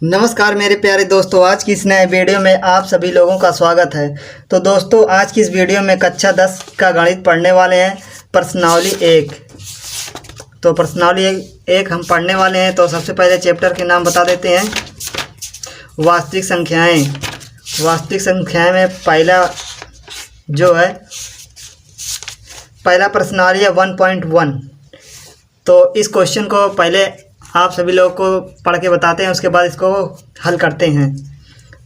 नमस्कार मेरे प्यारे दोस्तों, आज की इस नए वीडियो में आप सभी लोगों का स्वागत है। तो दोस्तों, आज की इस वीडियो में कक्षा 10 का गणित पढ़ने वाले हैं, प्रश्नावली 1। तो प्रश्नावली 1 हम पढ़ने वाले हैं। तो सबसे पहले चैप्टर के नाम बता देते हैं। वास्तविक संख्याएं। वास्तविक संख्याएं में पहला प्रश्नावली है 1.1। तो इस क्वेश्चन को पहले आप सभी लोगों को पढ़ के बताते हैं, उसके बाद इसको हल करते हैं।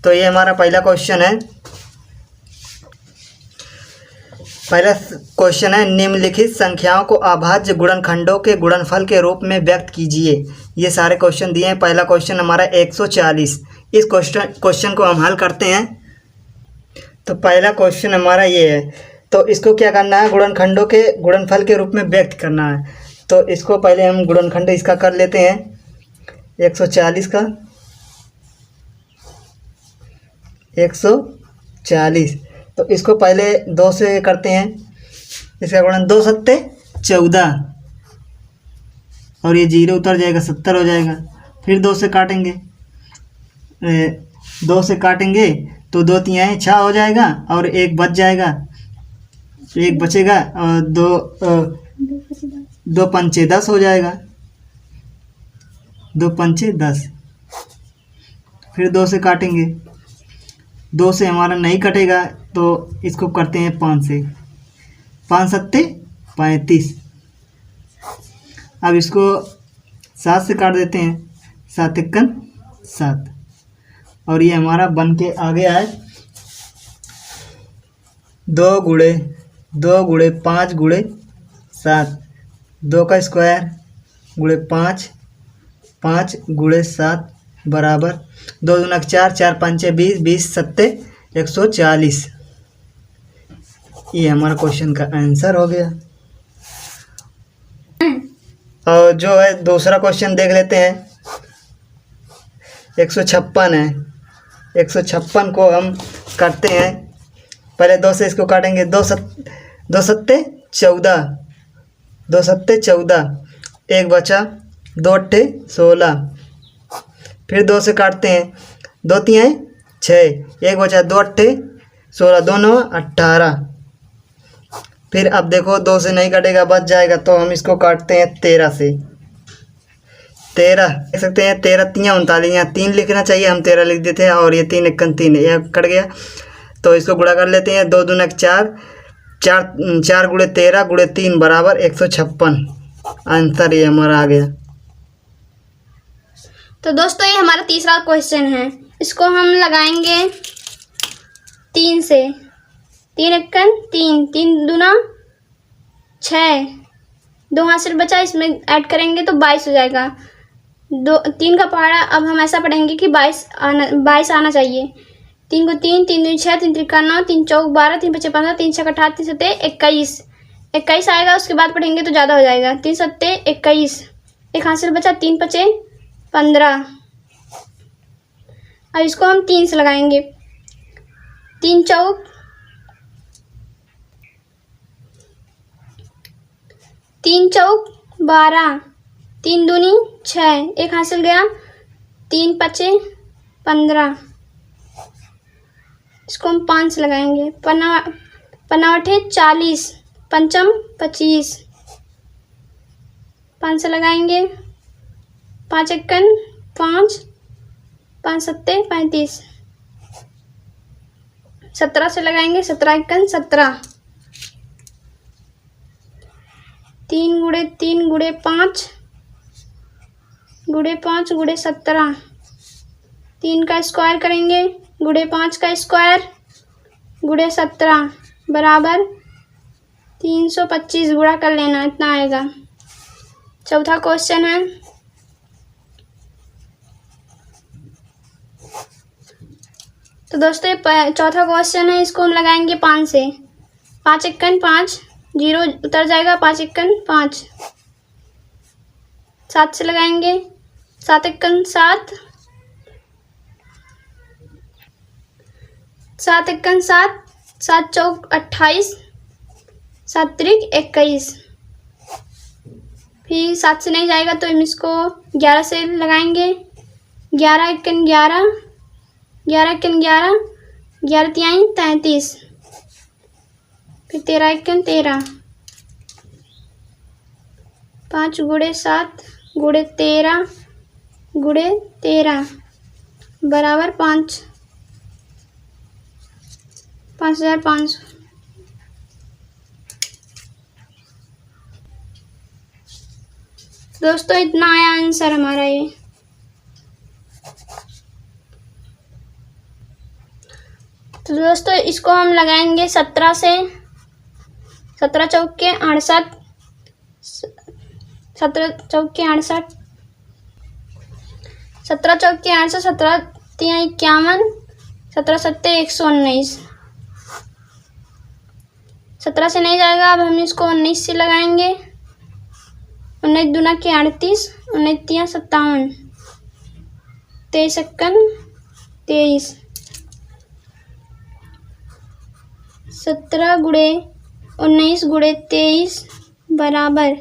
तो ये हमारा पहला क्वेश्चन है। पहला क्वेश्चन है, निम्नलिखित संख्याओं को अभाज्य गुणनखंडों के गुणनफल के रूप में व्यक्त कीजिए। ये सारे क्वेश्चन दिए हैं। पहला क्वेश्चन हमारा 140। इस क्वेश्चन को हम हल करते हैं। तो पहला क्वेश्चन हमारा ये है। तो इसको क्या करना है, गुणनखंडों के गुणनफल के रूप में व्यक्त करना है। तो इसको पहले हम गुणनखंड इसका कर लेते हैं, 140 का 140। तो इसको पहले 2 से करते हैं। इसका गुणन 2 सत्ते 14 और ये 0 उतर जाएगा, 70 हो जाएगा। फिर 2 से काटेंगे, 2 से काटेंगे तो 2 तिहाई 6 हो जाएगा और 1 बच जाएगा, 1 बचेगा और 2 पंचे 10 हो जाएगा, 2 पंचे 10। फिर 2 से काटेंगे, 2 से हमारा नहीं कटेगा तो इसको करते हैं 5 से, 5 सत्ते 35। अब इसको 7 से काट देते हैं, 7 एकन 7 और ये हमारा बन के आ गया है 2 गुणे 5 गुणे 7, 2 का स्क्वायर गुणे 5, 5 गुणे 7 बराबर 2 दूना 4, 4 पंचे 20, 20 सत्ते 140। ये हमारा क्वेश्चन का आंसर हो गया। और जो है दूसरा क्वेश्चन देख लेते हैं। 156 है। 156 को हम करते हैं। पहले 2 से इसको काटेंगे, 2 सत्ते 14, 2 सत्ते 14, 1 बचा, 2 अट्ठे 16। फिर 2 से काटते हैं, 2 तिहाई 6, 1 बचा, 2 अट्ठे 16, 2 9 18। फिर अब देखो 2 से नहीं कटेगा, बच जाएगा। तो हम इसको काटते हैं 13 से। 13 देख सकते हैं, 13 तिहाई 39। यहाँ 3 लिखना चाहिए, हम 13 लिख देते हैं और ये 3 एकन 3 यह कट गया। तो इसको गुणा कर लेते हैं, 2 दूना 4, 4 गुणे 13 गुणे 3 बराबर 156। आंसर ये हमारा आ गया। तो दोस्तों, ये हमारा तीसरा क्वेश्चन है। इसको हम लगाएंगे 3 से। 3 एकन 3, 3 दूना 6, 2 हाथ से बचा, इसमें ऐड करेंगे तो 22 हो जाएगा। 3 का पहाड़ा अब हम ऐसा पढ़ेंगे कि 22 आना चाहिए। 3 को 3, 3 दूनी 6, 3 त्रिका 9, 3 चौक 12, 3 पचे 15, 3 छक 18, 3 सत्ते 21। 21 आएगा, उसके बाद पढ़ेंगे तो ज़्यादा हो जाएगा। 3 सत्ते 21, एक हाथ से बचा, 3 पचे 15। अब इसको हम 3 से लगाएंगे। 3 चौक 12, 3 दूनी 6, एक हासिल गया, 3 पचे 15। इसको हम 5 से लगाएंगे। 5 40, पंचम 25, 5 से लगाएंगे। 5 एकन 5, 5 सत्ते 35। 17 से लगाएंगे, 17 एकन 17। 3 गुणे 3 गुणे 5 गुणे 5 गुणे 17। 3 का स्क्वायर करेंगे, गुणे 5 का स्क्वायर गुणे 17 बराबर 325। गुणा कर लेना, इतना आएगा। चौथा क्वेश्चन है। तो दोस्तों, ये चौथा क्वेश्चन है। इसको हम लगाएंगे 5 से। 5 एकन 5, 0 उतर जाएगा, 5 एकन 5। 7 से लगाएंगे, 7 एकन 7, 7 एकन 7, 7 चौक 28, 7 त्रिक 21। फिर 7 से नहीं जाएगा तो हम इसको 11 से लगाएंगे। 11 एकन 11, 11 एकन 11, 11 तिहाई 33, फिर 13 एकन 13, 5 गुणे 7 गुणे 13 गुणे 13 बराबर 5, 5500। दोस्तों इतना आया आंसर हमारा ये। तो दोस्तों इसको हम लगाएंगे 17 से, 17 चौके 68, 17 चौके 68, 17 चौके 68, 17 तिहाई 51, 17 सत्ते 119। 17 से नहीं जाएगा, अब हम इसको 19 से लगाएंगे। 19 दूना के 38, 19 तिया 57, 23 एकन 23, 17 गुणे 19 गुणे 23 बराबर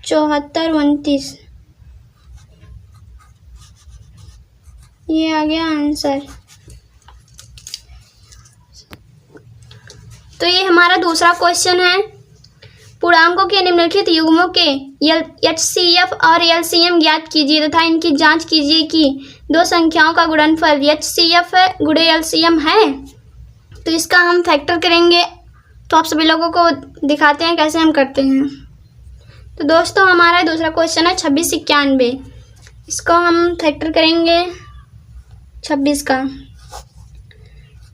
74 29। ये आ गया आंसर। तो ये हमारा दूसरा क्वेश्चन है। पूर्णांकों के निम्नलिखित युग्मों के HCF और LCM ज्ञात कीजिए तथा इनकी जांच कीजिए कि दो संख्याओं का गुणनफल HCF गुणे LCM है। तो इसका हम फैक्टर करेंगे। तो आप सभी लोगों को दिखाते हैं कैसे हम करते हैं। तो दोस्तों हमारा दूसरा क्वेश्चन है 2691। इसको हम फैक्टर करेंगे 26 का।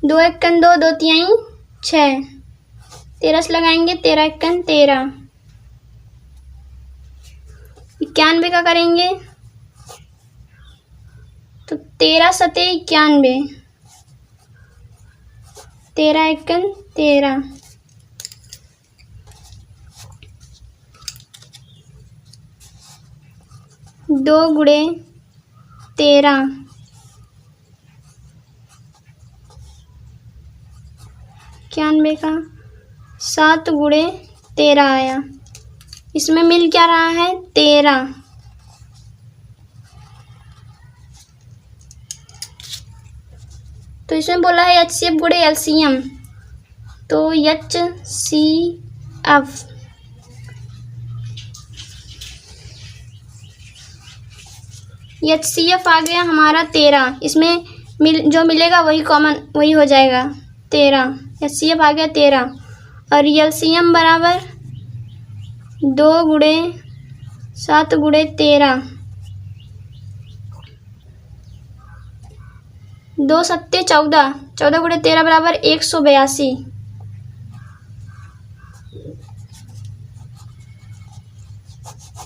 2 एकन 2, 2 तिहाई 6, 13 से लगाएंगे 13 एकन 13, 91 का करेंगे तो 13 सते 91, 13 एकन 13, 2 गुणे 13, 91 का 7 गुणे 13 आया। इसमें मिल क्या रहा है 13। तो इसमें बोला है HCF गुणे LCM। तो HCF आ गया हमारा 13। इसमें जो मिलेगा वही कॉमन वही हो जाएगा 13। HCF आ गया 13 और LCM बराबर 2 गुणे 7 गुणे 13, 2 सत्ते 14, 14 गुणे 13 बराबर 182।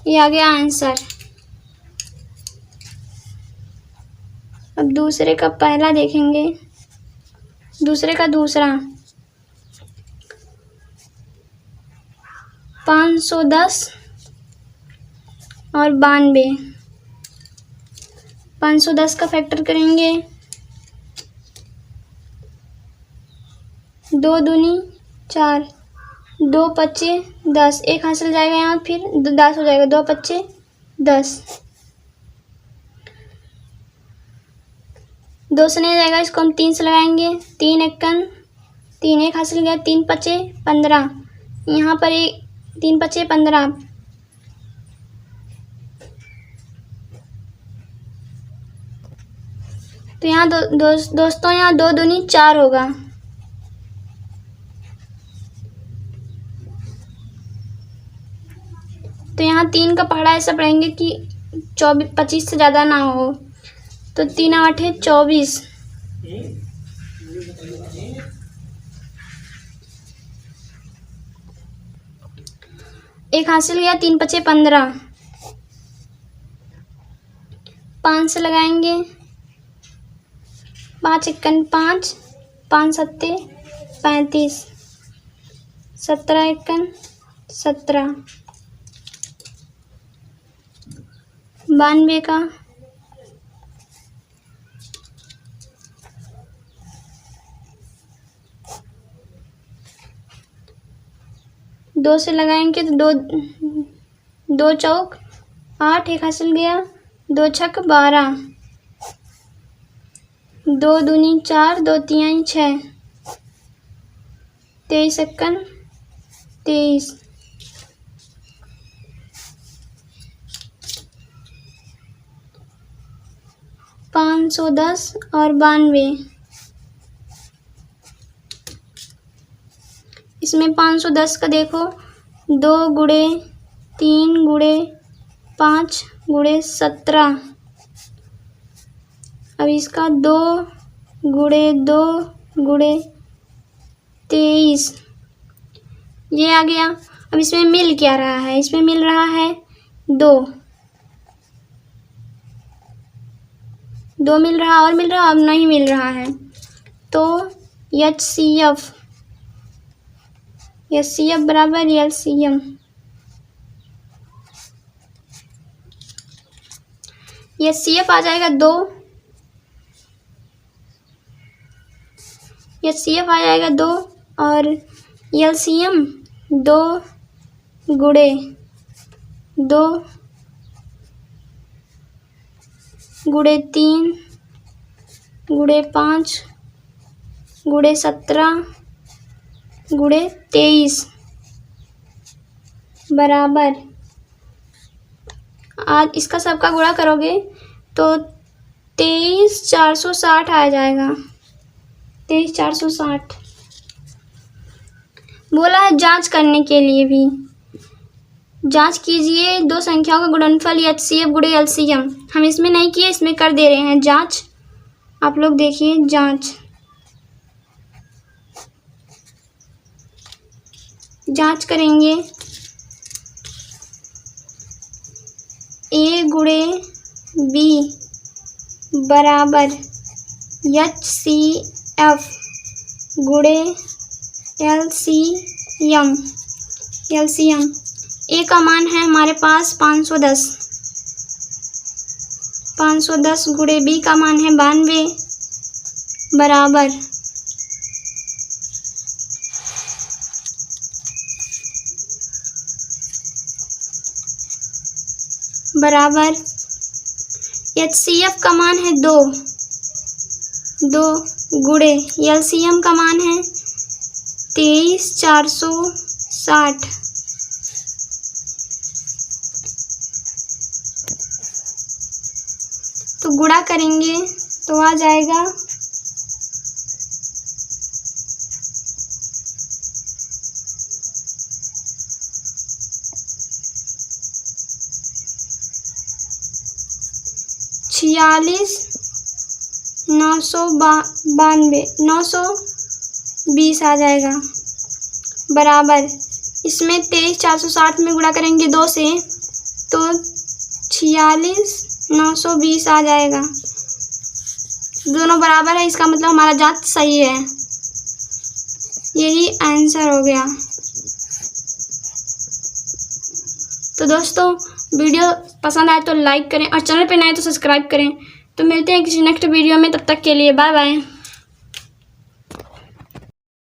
ये आ गया आंसर। अब दूसरे का पहला देखेंगे, दूसरे का दूसरा 510 और 92। 510 का फैक्टर करेंगे 2 दूनी 4, 2 पच्चे 10, एक हासिल जाएगा यहाँ, फिर 10 हो जाएगा, 2 पच्चे 10, 2 से नहीं जाएगा, इसको हम 3 से लगाएंगे। 3 एकन 3, एक हासिल गया, 3 पच्चे 15, यहाँ पर 3 पच्चे 15, तो यहाँ दोस्तों यहाँ 2 दूनी 4 होगा। तो यहाँ 3 का पहाड़ा ऐसा पढ़ेंगे कि 25 से ज़्यादा ना हो। तो 3 8 है 24, एक हासिल गया, 3 पच्चे 15, 5 से लगाएंगे, 5 एकन 5, 5 सत्ते 35, 17 एकन 17, 92 का 2 से लगाएंगे तो 2 चौक 8, एक हासिल गया, 2 छक 12, 2 दूनी 4, 2 तिहाई 6, 23 एकन 23, 510 और 92। इसमें 510 का देखो 2 गुणे 3 गुणे 5 गुणे 17। अब इसका 2 गुणे 2 गुणे 23 ये आ गया। अब इसमें मिल क्या रहा है? इसमें मिल रहा है 2 मिल रहा और मिल रहा, अब नहीं मिल रहा है। तो HCF बराबर LCM। HCF आ जाएगा 2, HCF आ जाएगा 2 और LCM 2 गुणे 2 गुणे 3 गुणे 5 गुणे 17 गुणे 23 बराबर, आज इसका सबका गुणा करोगे तो 23,460 आ जाएगा। 23,460 बोला है। जांच करने के लिए भी जांच कीजिए 2 संख्याओं का गुणनफल HCF गुणे LCM। हम इसमें नहीं किए, इसमें कर दे रहे हैं जांच। आप लोग देखिए जांच करेंगे। A गुणे B बराबर HCF गुणे LCM। A का मान है हमारे पास 510, 510 गुणे B का मान है 92 बराबर HCF का मान है 2 गुणे LCM का मान है 23,460। तो गुणा करेंगे तो आ जाएगा 920 आ जाएगा बराबर। इसमें 23,460 में गुणा करेंगे 2 से तो 46,920 आ जाएगा। दोनों बराबर है, इसका मतलब हमारा जांच सही है। यही आंसर हो गया। तो दोस्तों वीडियो पसंद आए तो लाइक करें और चैनल पे नए तो सब्सक्राइब करें। तो मिलते हैं किसी नेक्स्ट वीडियो में, तब तक के लिए बाय बाय।